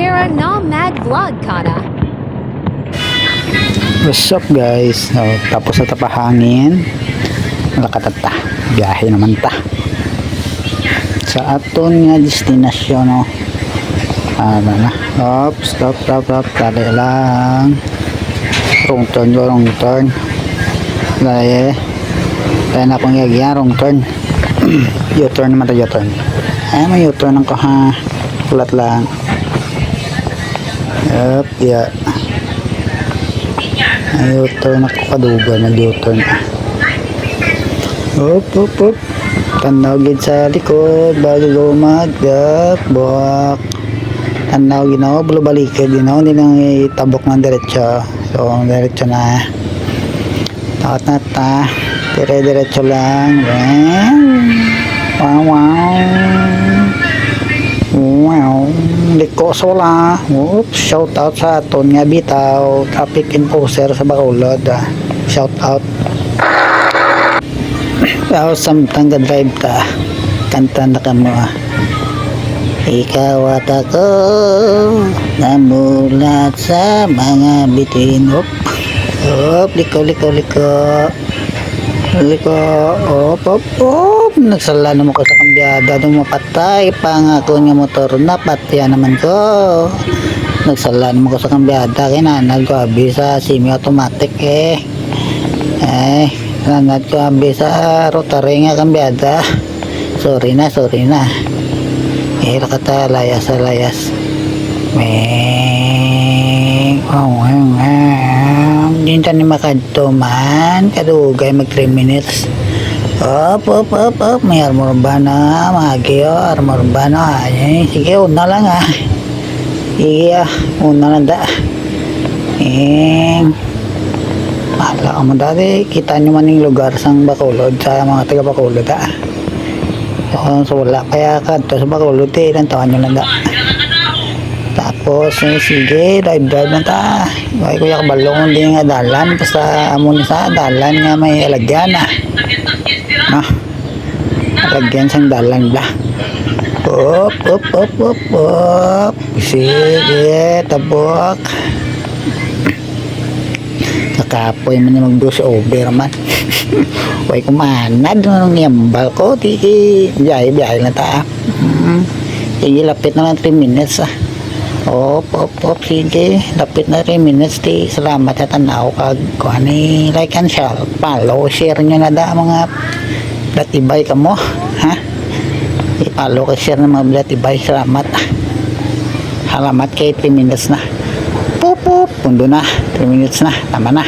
Terra Nomad Vlog Kana. What's up guys? Tapos na tapahangin. Nakatata. Biyahe naman ta. Sa aton nga destinasyon no. Ano na. Stop. Tali lang. Wrong turn. Dahil na akong yagyan. Wrong turn. U-turn naman tayo U-turn. Ay may U-turn ako ha. Kulat lang. Yeah. Ay U-turn ako kaduga. Nag-U-turn. Up. Tanawagin sa likod bago gumagap. Buwak. Tanawagin ako. Balikan din ako. Hindi lang itabok ng diretso. So diretso na. Takot na ta. Dire-diretso lang. Wow. Liko sola. Oops. Shout out sa aton nga bitaw. Traffic enforcer sa Bacolod. Shout out. Ako samtang ka-drive ta. Kanta na ka mo. Ikaw at ako namulat sa mga bituin. Liko. Nagsala naman ko sa kambyada nung mapatay pangako nga motor na patya naman ko. Nagsala naman ko sa kambyada kinanag ko abi sa semi-automatic nanad ko abi sa rotary nga kambyada. Sorry na kata layas dinta ni makadto man kadugay mag 3 minutes. Up may armor ba na magyo armor ba na sige una lang sige una lang da mahal ka mo dati kita nyo man yung lugar sang Bacolod sa mga taga Bacolod so wala kaya kadto sa Bacolod ilang taon nyo lang da. Tapos sige drive na ta ay kuya kabalong hindi nga dalan basta amon sa dalan nga may alagyan alagyan sang dalan ba up sige tabok kakapoy man yung mag-brush over man way kumanad nung niyambal ko biyahe na ta sige lapit na lang 3 minutes sige lapit na 3 minutes salamat at tanaw kag kuhani like and share follow share nyo na da mga blatibay ka mo i-follow ka share ng mga blatibay salamat kay 3 minutes na pundo na 3 minutes na tama na